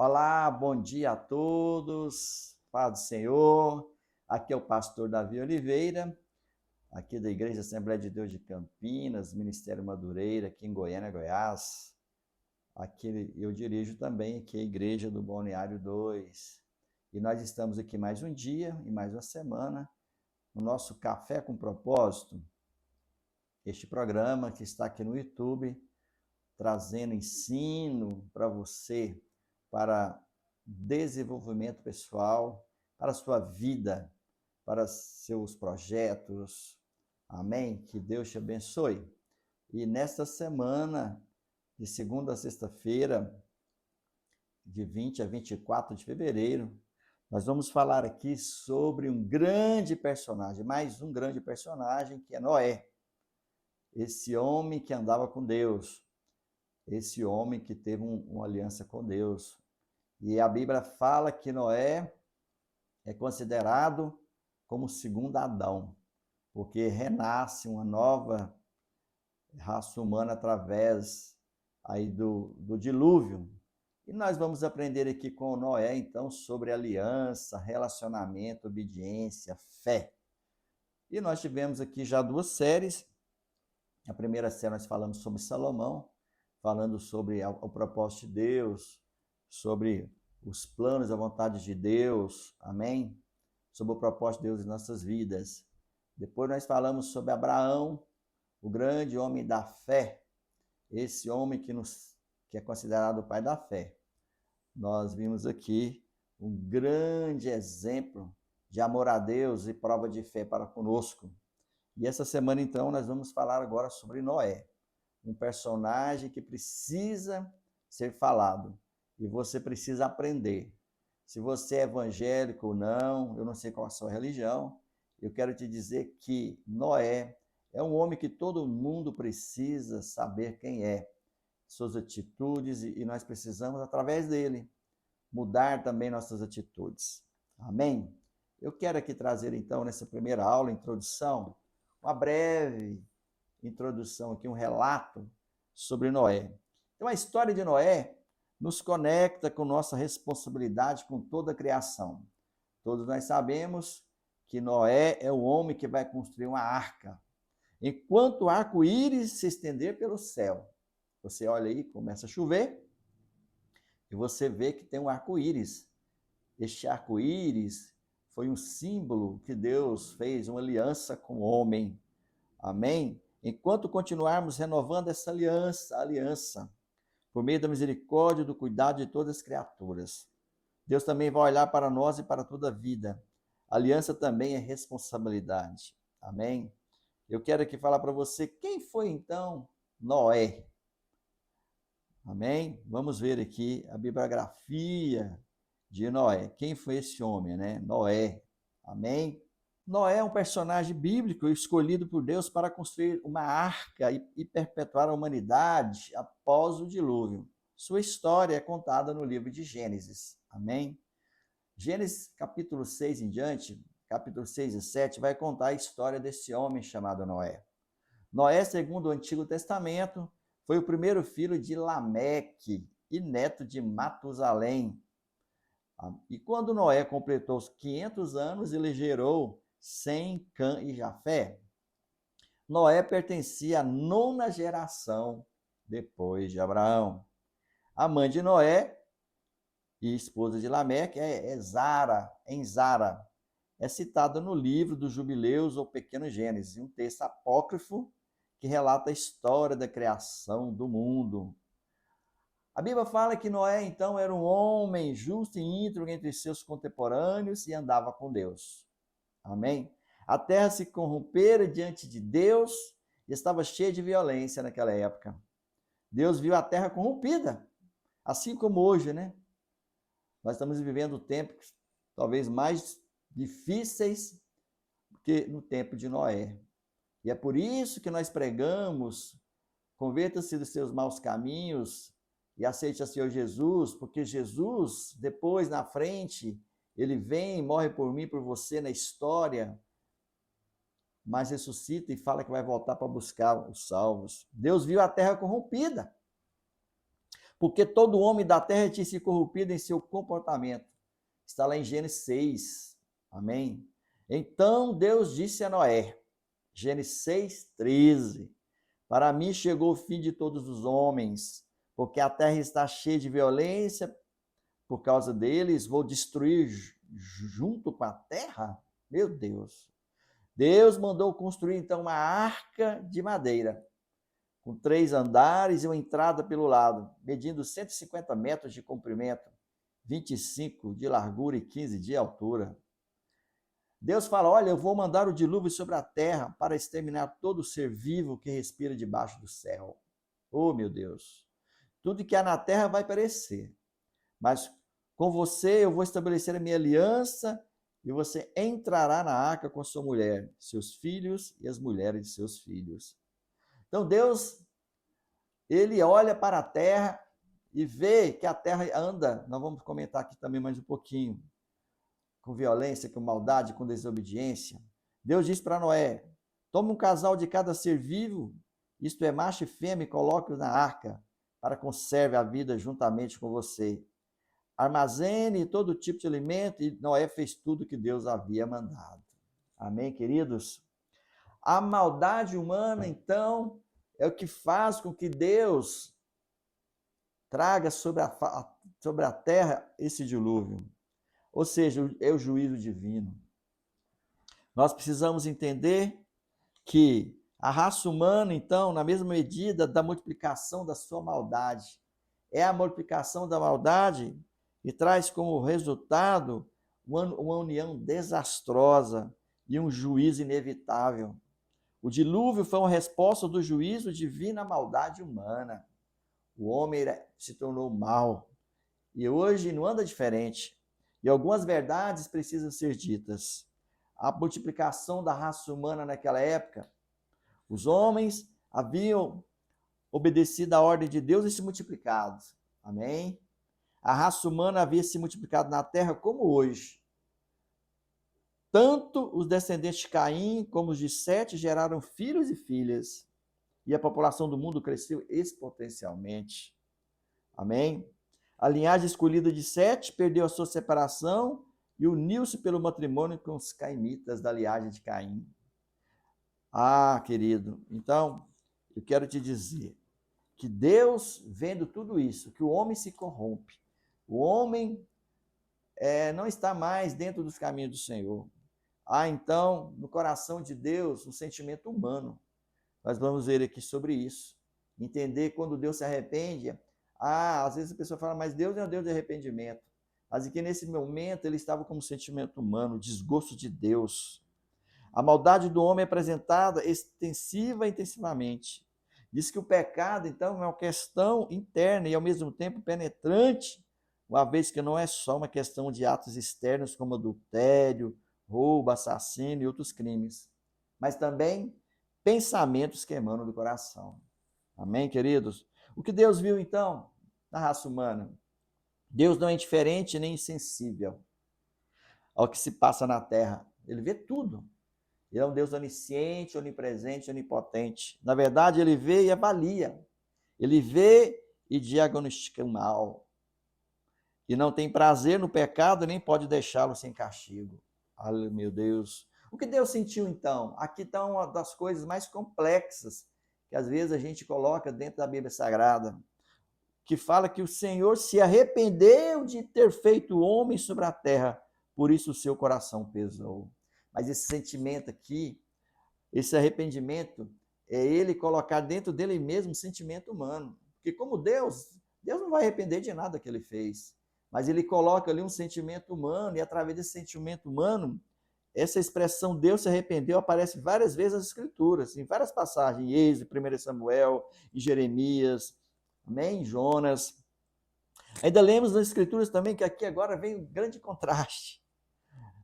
Olá, bom dia a todos, paz do Senhor. Aqui é o pastor Davi Oliveira, aqui da Igreja Assembleia de Deus de Campinas, Ministério Madureira, aqui em Goiânia, Goiás. Aqui eu dirijo também aqui a Igreja do Balneário 2. E nós estamos aqui mais um dia e mais uma semana no nosso Café com Propósito, este programa que está aqui no YouTube, trazendo ensino para você, para desenvolvimento pessoal, para a sua vida, para seus projetos. Amém? Que Deus te abençoe. E nesta semana, de segunda a sexta-feira, de 20 a 24 de fevereiro, nós vamos falar aqui sobre um grande personagem, mais um grande personagem, que é Noé. Esse homem que andava com Deus, esse homem que teve uma aliança com Deus. E a Bíblia fala que Noé é considerado como o segundo Adão, porque renasce uma nova raça humana através aí do dilúvio. E nós vamos aprender aqui com Noé, então, sobre aliança, relacionamento, obediência, fé. E nós tivemos aqui já duas séries. A primeira série nós falamos sobre Salomão, falando sobre o propósito de Deus, sobre os planos, a vontade de Deus, amém? Sobre o propósito de Deus em nossas vidas. Depois nós falamos sobre Abraão, o grande homem da fé, esse homem que é considerado o pai da fé. Nós vimos aqui um grande exemplo de amor a Deus e prova de fé para conosco. E essa semana, então, nós vamos falar agora sobre Noé, um personagem que precisa ser falado e você precisa aprender. Se você é evangélico ou não, eu não sei qual é a sua religião, eu quero te dizer que Noé é um homem que todo mundo precisa saber quem é, suas atitudes, e nós precisamos, através dele, mudar também nossas atitudes. Amém? Eu quero aqui trazer, então, nessa primeira aula, introdução, uma breve introdução aqui, um relato sobre Noé. Então, a história de Noé nos conecta com nossa responsabilidade com toda a criação. Todos nós sabemos que Noé é o homem que vai construir uma arca. Enquanto o arco-íris se estender pelo céu, você olha aí, começa a chover, e você vê que tem um arco-íris. Este arco-íris foi um símbolo que Deus fez, uma aliança com o homem. Amém? Enquanto continuarmos renovando essa aliança, por meio da misericórdia e do cuidado de todas as criaturas, Deus também vai olhar para nós e para toda a vida. Aliança também é responsabilidade. Amém? Eu quero aqui falar para você, quem foi então Noé? Amém? Vamos ver aqui a bibliografia de Noé. Quem foi esse homem, né? Noé. Amém? Noé é um personagem bíblico escolhido por Deus para construir uma arca e perpetuar a humanidade após o dilúvio. Sua história é contada no livro de Gênesis. Amém? Gênesis capítulo 6 em diante, capítulo 6 e 7, vai contar a história desse homem chamado Noé. Noé, segundo o Antigo Testamento, foi o primeiro filho de Lameque e neto de Matusalém. E quando Noé completou os 500 anos, ele gerou Sem, Cã e Jafé. Noé pertencia à nona geração depois de Abraão. A mãe de Noé e esposa de Lameque é Zara, é citada no livro dos Jubileus ou Pequeno Gênesis, um texto apócrifo que relata a história da criação do mundo. A Bíblia fala que Noé, então, era um homem justo e íntegro entre seus contemporâneos e andava com Deus. Amém? A terra se corrompera diante de Deus e estava cheia de violência naquela época. Deus viu a terra corrompida, assim como hoje, né? Nós estamos vivendo tempos talvez mais difíceis do que no tempo de Noé. E é por isso que nós pregamos, converta-se dos seus maus caminhos e aceite a Senhor Jesus, porque Jesus, depois, na frente, ele vem, morre por mim, por você na história, mas ressuscita e fala que vai voltar para buscar os salvos. Deus viu a terra corrompida. porque todo homem da terra tinha se corrompido em seu comportamento. Está lá em Gênesis 6. Amém? Então Deus disse a Noé, Gênesis 6:13, para mim chegou o fim de todos os homens, porque a terra está cheia de violência, por causa deles vou destruir junto com a terra? Meu Deus! Deus mandou construir então uma arca de madeira, com 3 andares e uma entrada pelo lado, medindo 150 metros de comprimento, 25 de largura e 15 de altura. Deus fala, olha, eu vou mandar o dilúvio sobre a terra para exterminar todo ser vivo que respira debaixo do céu. Oh, meu Deus! Tudo que há na terra vai perecer, mas com você eu vou estabelecer a minha aliança e você entrará na arca com sua mulher, seus filhos e as mulheres de seus filhos. Então Deus, ele olha para a terra e vê que a terra anda, nós vamos comentar aqui também mais um pouquinho, com violência, com maldade, com desobediência. Deus diz para Noé, tome um casal de cada ser vivo, isto é, macho e fêmea, e coloque-os na arca, para conserve a vida juntamente com você. Armazene todo tipo de alimento, e Noé fez tudo que Deus havia mandado. Amém, queridos? A maldade humana, então, é o que faz com que Deus traga sobre a terra esse dilúvio. Ou seja, é o juízo divino. Nós precisamos entender que a raça humana, então, na mesma medida da multiplicação da sua maldade, é a multiplicação da maldade e traz como resultado uma união desastrosa e um juízo inevitável. O dilúvio foi uma resposta do juízo divino à maldade humana. O homem se tornou mau e hoje não anda diferente. E algumas verdades precisam ser ditas. A multiplicação da raça humana naquela época, os homens haviam obedecido à ordem de Deus e se multiplicado. Amém? A raça humana havia se multiplicado na terra como hoje. Tanto os descendentes de Caim como os de Sete geraram filhos e filhas. E a população do mundo cresceu exponencialmente. Amém? A linhagem escolhida de Sete perdeu a sua separação e uniu-se pelo matrimônio com os caimitas da linhagem de Caim. Ah, querido, então, eu quero te dizer que Deus, vendo tudo isso, que o homem se corrompe, o homem não está mais dentro dos caminhos do Senhor. Há, então, no coração de Deus, um sentimento humano. Nós vamos ver aqui sobre isso. Entender quando Deus se arrepende. Às vezes a pessoa fala, mas Deus é um Deus de arrependimento. Mas aqui nesse momento ele estava como sentimento humano, desgosto de Deus. A maldade do homem é apresentada extensiva e intensivamente. Diz que o pecado, então, é uma questão interna e, ao mesmo tempo, penetrante, uma vez que não é só uma questão de atos externos como adultério, roubo, assassino e outros crimes, mas também pensamentos que emanam do coração. Amém, queridos? O que Deus viu, então, na raça humana? Deus não é indiferente nem insensível ao que se passa na terra. Ele vê tudo. Ele é um Deus onisciente, onipresente, onipotente. Na verdade, ele vê e avalia. Ele vê e diagnostica o mal. E não tem prazer no pecado, nem pode deixá-lo sem castigo. Ai, meu Deus. O que Deus sentiu, então? Aqui está uma das coisas mais complexas que às vezes a gente coloca dentro da Bíblia Sagrada, que fala que o Senhor se arrependeu de ter feito o homem sobre a terra, por isso o seu coração pesou. Mas esse sentimento aqui, esse arrependimento, é ele colocar dentro dele mesmo um sentimento humano. Porque como Deus não vai arrepender de nada que ele fez. Mas ele coloca ali um sentimento humano, e através desse sentimento humano, essa expressão Deus se arrependeu aparece várias vezes nas Escrituras, em várias passagens, em Êxodo, 1 Samuel, em Jeremias, amém? Em Jonas. Ainda lemos nas Escrituras também que aqui agora vem um grande contraste.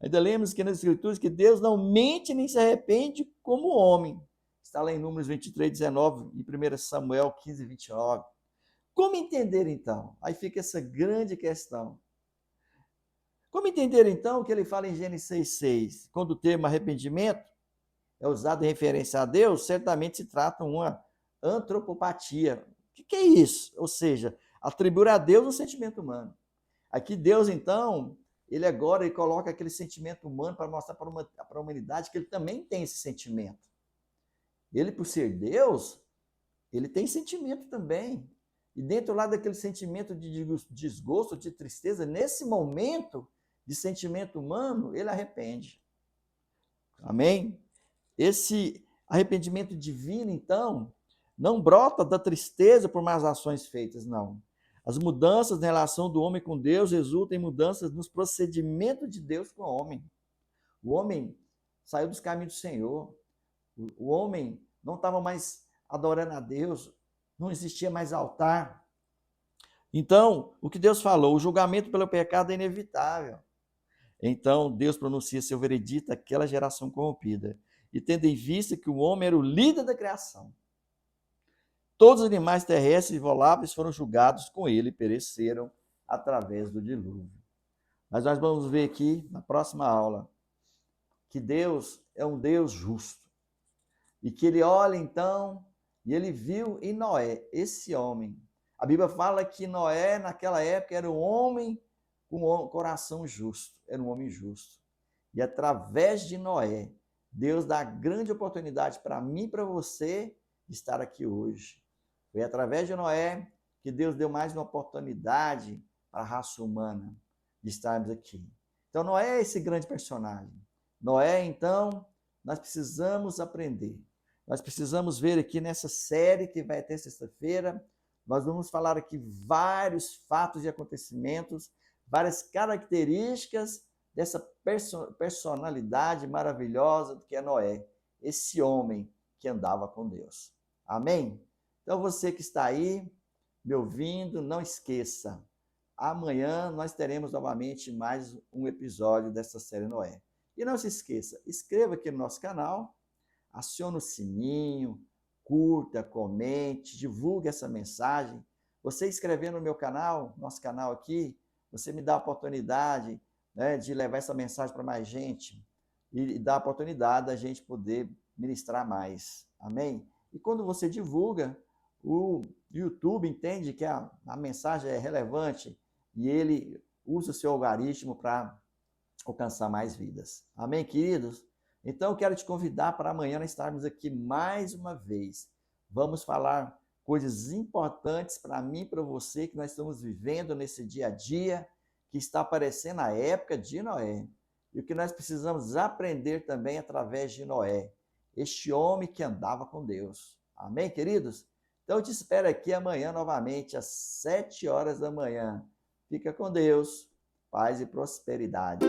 Ainda lemos que nas Escrituras que Deus não mente nem se arrepende como homem. Está lá em Números 23, 19, e 1 Samuel 15, 29. Como entender, então? Aí fica essa grande questão. Como entender, então, que ele fala em Gênesis 6,6? Quando o termo arrependimento é usado em referência a Deus, certamente se trata de uma antropopatia. O que é isso? Ou seja, atribuir a Deus um sentimento humano. Aqui Deus, então, ele coloca aquele sentimento humano para mostrar para a humanidade que ele também tem esse sentimento. Ele, por ser Deus, ele tem sentimento também. E dentro lá daquele sentimento de desgosto, de tristeza, nesse momento de sentimento humano, ele arrepende. Amém? Esse arrependimento divino, então, não brota da tristeza por más ações feitas, não. As mudanças na relação do homem com Deus resultam em mudanças nos procedimentos de Deus com o homem. O homem saiu dos caminhos do Senhor. O homem não estava mais adorando a Deus, não existia mais altar. Então, o que Deus falou, o julgamento pelo pecado é inevitável. Então, Deus pronuncia seu veredito àquela geração corrompida, e tendo em vista que o homem era o líder da criação, todos os animais terrestres e voláteis foram julgados com ele e pereceram através do dilúvio. Mas nós vamos ver aqui, na próxima aula, que Deus é um Deus justo. E que ele olha, então, e ele viu em Noé, esse homem. A Bíblia fala que Noé, naquela época, era um homem com um coração justo. Era um homem justo. E através de Noé, Deus dá grande oportunidade para mim e para você de estar aqui hoje. Foi através de Noé que Deus deu mais uma oportunidade para a raça humana de estarmos aqui. Então, Noé é esse grande personagem. Noé, então, nós precisamos aprender. Nós precisamos ver aqui nessa série que vai ter sexta-feira, nós vamos falar aqui vários fatos e acontecimentos, várias características dessa personalidade maravilhosa que é Noé, esse homem que andava com Deus. Amém? Então você que está aí me ouvindo, não esqueça, amanhã nós teremos novamente mais um episódio dessa série Noé. E não se esqueça, inscreva aqui no nosso canal, acione o sininho, curta, comente, divulgue essa mensagem. Você inscrevendo no meu canal, nosso canal aqui, você me dá a oportunidade, né, de levar essa mensagem para mais gente e dá a oportunidade da gente poder ministrar mais. Amém? E quando você divulga, o YouTube entende que a mensagem é relevante e ele usa o seu algoritmo para alcançar mais vidas. Amém, queridos? Então, eu quero te convidar para amanhã nós estarmos aqui mais uma vez. Vamos falar coisas importantes para mim e para você que nós estamos vivendo nesse dia a dia, que está aparecendo a época de Noé. E o que nós precisamos aprender também através de Noé, este homem que andava com Deus. Amém, queridos? Então, eu te espero aqui amanhã novamente, às 7 horas da manhã. Fica com Deus, paz e prosperidade.